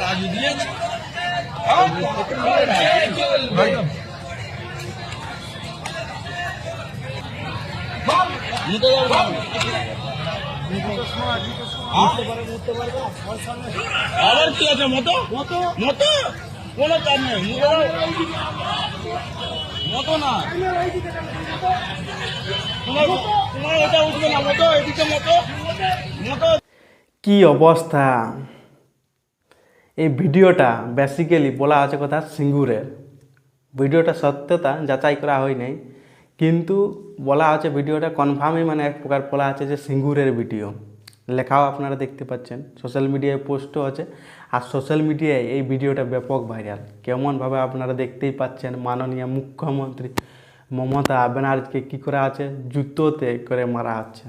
রাজু দিয়ে আবার কি আছে মতো মতো মতো কোনো কাজ নেই মতো না তোমার এটা উঠবে না মতো এদিকে মতো মতো। কি অবস্থা! এই ভিডিওটা বেসিক্যালি বলা আছে কথা সিঙ্গুরের। ভিডিওটা সত্যতা যাচাই করা হয় নাই, কিন্তু বলা আছে ভিডিওটা কনফার্মই মানে এক প্রকার বলা আছে যে সিঙ্গুরের ভিডিও। লেখাও আপনারা দেখতে পাচ্ছেন, সোশ্যাল মিডিয়ায় পোস্টও আছে। আর সোশ্যাল মিডিয়ায় এই ভিডিওটা ব্যাপক ভাইরাল। কেমনভাবে আপনারা দেখতেই পাচ্ছেন মাননীয় মুখ্যমন্ত্রী মমতা ব্যানার্জিকে কী করা আছে, জুতোতে করে মারা হচ্ছে।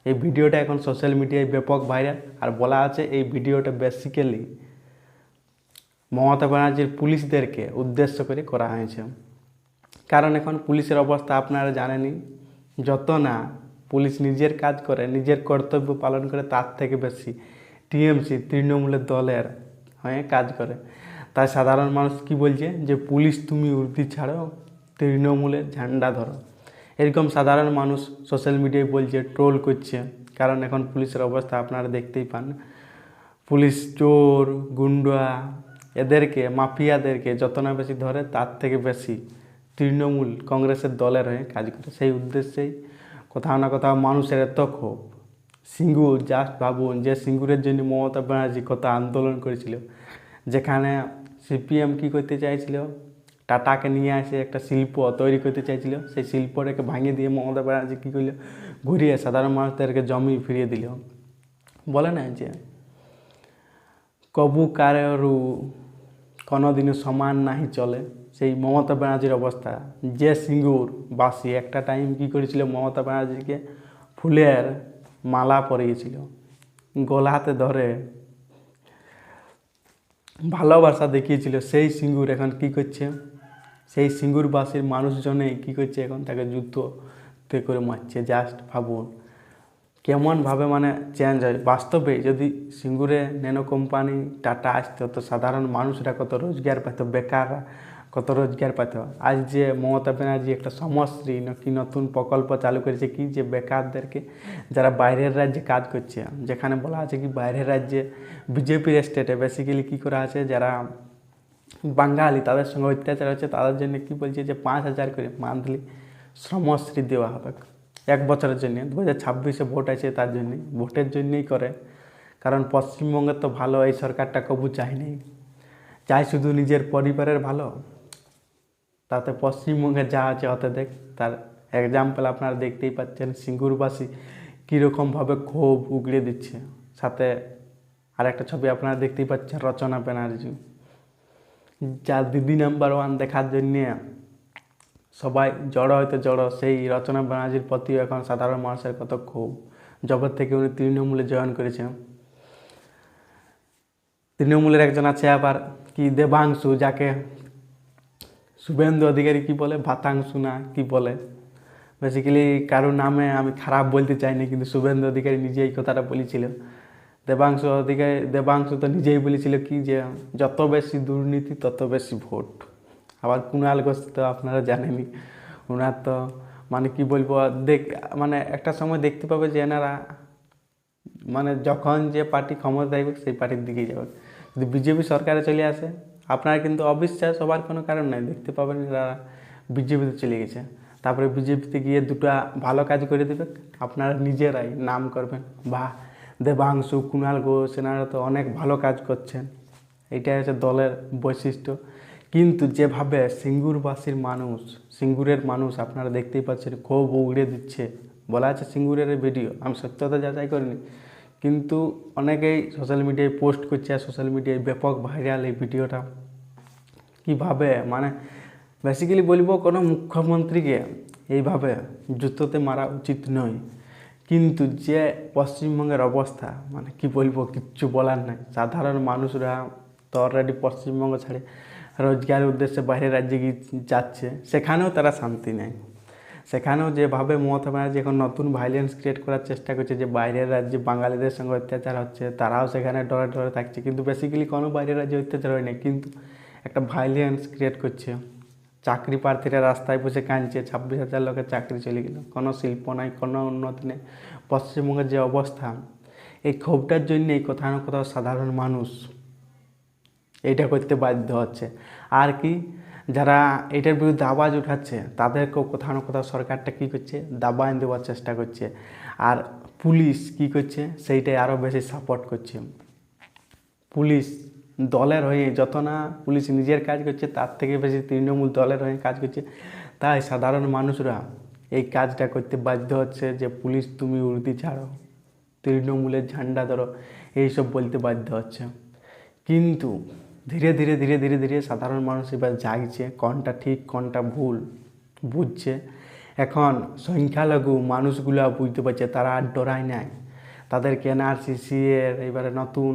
এই ভিডিওটা এখন সোশ্যাল মিডিয়ায় ব্যাপক ভাইরাল। আর বলা আছে এই ভিডিওটা বেসিক্যালি মমতা ব্যানার্জির পুলিশদেরকে উদ্দেশ্য করে করা হয়েছে। কারণ এখন পুলিশের অবস্থা আপনারা জানেনই, যত না পুলিশ নিজের কাজ করে, নিজের কর্তব্য পালন করে, তার থেকে বেশি টিএমসি তৃণমূলের দলের হয়ে কাজ করে। তাই সাধারণ মানুষ কি বলছে যে পুলিশ তুমি উর্দি ছাড়ো, তৃণমূলের ঝান্ডা ধরো। এরকম সাধারণ মানুষ সোশ্যাল মিডিয়ায় বলছে, ট্রোল করছে। কারণ এখন পুলিশের অবস্থা আপনারা দেখতেই পান। পুলিশ চোর গুন্ডা এদেরকে, মাফিয়াদেরকে যত না বেশি ধরে, তার থেকে বেশি তৃণমূল কংগ্রেসের দলের হয়ে কাজ করে। সেই উদ্দেশ্যেই কোথাও না কোথাও মানুষের এত ক্ষোভ। সিঙ্গুর, জাস্ট ভাবুন যে সিঙ্গুরের জন্য মমতা ব্যানার্জি কত আন্দোলন করেছিল, যেখানে সিপিএম কী করতে চাইছিল, টাটাকে নিয়ে আসে একটা শিল্প তৈরি করতে চাইছিল। সেই শিল্পটাকে ভাঙিয়ে দিয়ে মমতা ব্যানার্জি কী করল, ঘুরিয়ে সাধারণ মানুষদেরকে জমি ফিরিয়ে দিল। বলে না যে কবু কারু কোনোদিনও সমান নাহি চলে, সেই মমতা ব্যানার্জির অবস্থা। যে সিঙ্গুর বাসী একটা টাইম কী করেছিল, মমতা ব্যানার্জিকে ফুলের মালা পরিয়েছিল, গলাতে ধরে ভালোবাসা দেখিয়েছিল। সেই সিঙ্গুর এখন কী করছে, সেই সিঙ্গুরবাসীর মানুষজনেই কী করছে, এখন তাকে যুদ্ধতে করে মারছে। জাস্ট ভাবুন কেমনভাবে মানে চেঞ্জ হয়। বাস্তবে যদি সিঙ্গুরে ন্যানো কোম্পানি টাটা আসতো, তো সাধারণ মানুষরা কত রোজগার পেত, বেকাররা কত রোজগার পেত। আজ যে মমতা ব্যানার্জি একটা সমশ্রী কি নতুন প্রকল্প চালু করেছে, কি যে বেকারদেরকে যারা বাইরের রাজ্যে কাজ করছে, যেখানে বলা আছে কি বাইরের রাজ্যে বিজেপির স্টেটে বেসিক্যালি কী করা আছে, যারা বাঙালি তাদের সঙ্গে অত্যাচার হচ্ছে, তাদের জন্য কি বলছে যে 5,000 করে মান্থলি শ্রমশ্রী দেওয়া হবে 1 বছরের জন্য। 2026-এ ভোট আছে, তার জন্যই, ভোটের জন্যই করে। কারণ পশ্চিমবঙ্গের তো ভালো এই সরকারটা কবু চায়নি, চাই শুধু নিজের পরিবারের ভালো। তাতে পশ্চিমবঙ্গে যা আছে হতে দেখ। তার এক্সাম্পল আপনারা দেখতেই পাচ্ছেন, সিঙ্গুরবাসী কীরকমভাবে ক্ষোভ উগড়ে দিচ্ছে। সাথে আরেকটা ছবি আপনারা দেখতেই পাচ্ছেন, রচনা ব্যানার্জি, যা দিদি নাম্বার 1 দেখার জন্যে সবাই জড়ো হয়তো জড়ো। সেই রচনা ব্যানার্জির প্রতিও এখন সাধারণ মানুষের কত ক্ষোভ, যবে থেকে উনি তৃণমূলে জয়েন করেছেন। তৃণমূলের একজন আছে আবার কি দেবাংশু, যাকে শুভেন্দু অধিকারী কি বলে, ভাতাংশু না কি বলে। বেসিক্যালি কারোর নামে আমি খারাপ বলতে চাইনি, কিন্তু শুভেন্দু অধিকারী নিজেই এই কথাটা বলেছিল। দেবাংশু তো নিজেই বলেছিল কি যে যত বেশি দুর্নীতি তত বেশি ভোট। আবার কুণাল ঘোষ তো আপনারা জানেনই, ওনার তো মানে কি বলবো, মানে একটা সময় দেখতে পাবে যে এনারা মানে যখন যে পার্টি ক্ষমতা থাকবে সেই পার্টির দিকেই যাবে। যদি বিজেপি সরকারে চলে আসে, আপনারা কিন্তু অবিশ্বাস হবার কোনো কারণ নাই, দেখতে পাবেন এরা বিজেপিতে চলে গেছে। তারপরে বিজেপিতে গিয়ে দুটা ভালো কাজ করে দেবে, আপনারা নিজেরাই নাম করবেন, বা দেবাংশু, কুণাল ঘোষ এনারা তো অনেক ভালো কাজ করছেন। এইটাই হচ্ছে দলের বৈশিষ্ট্য। কিন্তু যেভাবে সিঙ্গুরবাসীর মানুষ, সিঙ্গুরের মানুষ আপনারা দেখতেই পাচ্ছেন ক্ষোভ উগড়ে দিচ্ছে। বলা আছে সিঙ্গুরের ভিডিও, আমি সত্যতা যাচাই করিনি, কিন্তু অনেকেই সোশ্যাল মিডিয়ায় পোস্ট করছে, আর সোশ্যাল মিডিয়ায় ব্যাপক ভাইরাল এই ভিডিওটা। কীভাবে মানে বেসিক্যালি বলবো কোনো মুখ্যমন্ত্রীকে এইভাবে জুতোতে মারা উচিত নয়, কিন্তু যে পশ্চিমবঙ্গের অবস্থা মানে কি বলবো, কিচ্ছু বলার নাই। সাধারণ মানুষরা তো অলরেডি পশ্চিমবঙ্গ ছেড়ে রোজগারের উদ্দেশ্যে বাইরের রাজ্যে যাচ্ছে, সেখানেও তারা শান্তি নেই। সেখানেও যেভাবে মমতা ব্যানার্জি এখন নতুন ভাইলেন্স ক্রিয়েট করার চেষ্টা করছে, যে বাইরের রাজ্যে বাঙালিদের সঙ্গে অত্যাচার হচ্ছে, তারাও সেখানে ডরে ডরে থাকছে, কিন্তু বেসিক্যালি কোনো বাইরের রাজ্যে অত্যাচার হয় না, কিন্তু একটা ভাইলেন্স ক্রিয়েট করছে। চাকরি প্রার্থীরা রাস্তায় বসে কাঁদছে, 26,000 লোকের চাকরি চলে গেল, কোনো শিল্প নাই, কোনো উন্নতি নেই। পশ্চিমবঙ্গের যে অবস্থা, এই ক্ষোভটার জন্যেই কোথাও না কোথাও সাধারণ মানুষ এইটা করতে বাধ্য হচ্ছে। আর কি, যারা এটার বিরুদ্ধে আওয়াজ উঠাচ্ছে তাদেরকেও কোথাও না কোথাও সরকারটা কী করছে, দাবায় দেওয়ার চেষ্টা করছে। আর পুলিশ কী করছে, সেইটাই আরও বেশি সাপোর্ট করছে। পুলিশ দলের হয়ে যত না পুলিশ নিজের কাজ করছে, তার থেকে বেশি তৃণমূল দলের হয়ে কাজ করছে। তাই সাধারণ মানুষরা এই কাজটা করতে বাধ্য হচ্ছে যে পুলিশ তুমি উর্দি ছাড়ো, তৃণমূলের ঝান্ডা ধরো, এইসব বলতে বাধ্য হচ্ছে। কিন্তু ধীরে ধীরে ধীরে ধীরে ধীরে সাধারণ মানুষ এবার জাগছে, কোনটা ঠিক কোনটা ভুল বুঝছে। এখন সংখ্যালঘু মানুষগুলো বুঝতে পারছে, তারা আর ডরায় নাই। তাদেরকে এনআরসি এর এবারে নতুন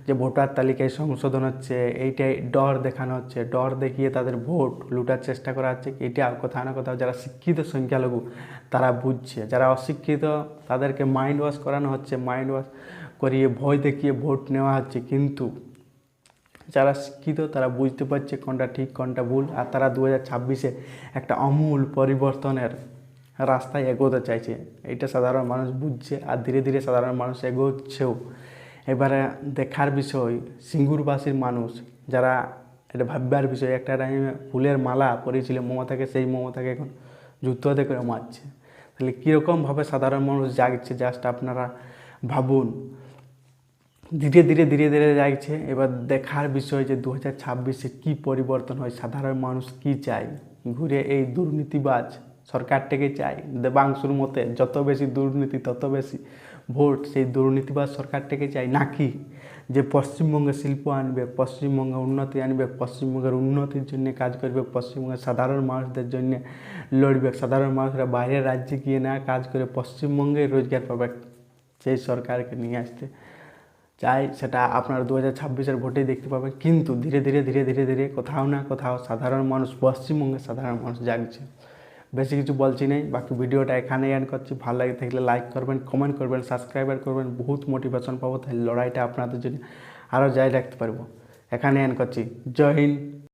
যে ভোটার তালিকায় সংশোধন হচ্ছে, এইটাই ডর দেখানো হচ্ছে। ডর দেখিয়ে তাদের ভোট লুটার চেষ্টা করা হচ্ছে। এটা কোথাও না কোথাও যারা শিক্ষিত সংখ্যালঘু তারা বুঝছে, যারা অশিক্ষিত তাদেরকে মাইন্ড ওয়াশ করানো হচ্ছে, মাইন্ড ওয়াশ করিয়ে ভয় দেখিয়ে ভোট নেওয়া হচ্ছে। কিন্তু যারা শিক্ষিত তারা বুঝতে পারছে কোনটা ঠিক কোনটা ভুল, আর তারা 2026-এ একটা আমূল পরিবর্তনের রাস্তায় এগোতে চাইছে। এইটা সাধারণ মানুষ বুঝছে, আর ধীরে ধীরে সাধারণ মানুষ এগোচ্ছেও। এবারে দেখার বিষয়, সিঙ্গুরবাসীর মানুষ যারা, এটা ভাববার বিষয়, একটা টাইমে ফুলের মালা পরিয়েছিল মমতাকে, সেই মমতাকে এখন জুতোতে করে মারছে। তাহলে কীরকমভাবে সাধারণ মানুষ জাগছে, জাস্ট আপনারা ভাবুন। ধীরে ধীরে ধীরে ধীরে যাচ্ছে। এবার দেখার বিষয় যে 2026-এ কী পরিবর্তন হয়, সাধারণ মানুষ কি চায়। ঘুরে এই দুর্নীতিবাজ সরকারটাকে চাই, দেবাংশুর মতে যত বেশি দুর্নীতি তত বেশি ভোট, সেই দুর্নীতিবাজ সরকারটাকে চাই, নাকি যে পশ্চিমবঙ্গে শিল্প আনবে, পশ্চিমবঙ্গে উন্নতি আনবে, পশ্চিমবঙ্গের উন্নতির জন্য কাজ করবে, পশ্চিমবঙ্গের সাধারণ মানুষদের জন্য লড়বে, সাধারণ মানুষরা বাইরের রাজ্যে গিয়ে না কাজ করে পশ্চিমবঙ্গে রোজগার পাবে, সেই সরকারকে নিয়ে আসতে চাই। সেটা আপনারা 2026-এর ভোটেই দেখতে পাবেন। কিন্তু ধীরে ধীরে ধীরে ধীরে ধীরে কোথাও না কোথাও সাধারণ মানুষ, পশ্চিমবঙ্গের সাধারণ মানুষ জাগছে। বেশি কিছু বলছি নেই, বাকি ভিডিওটা এখানেই এন্ড করছি। ভালো লাগে থাকলে লাইক করবেন, কমেন্ট করবেন, সাবস্ক্রাইবার করবেন, বহুত মোটিভেশন পাবো। তাহলে লড়াইটা আপনাদের জন্য আরও জারি রাখতে পারবো। এখানে এন্ড করছি। জয় হিন্দ।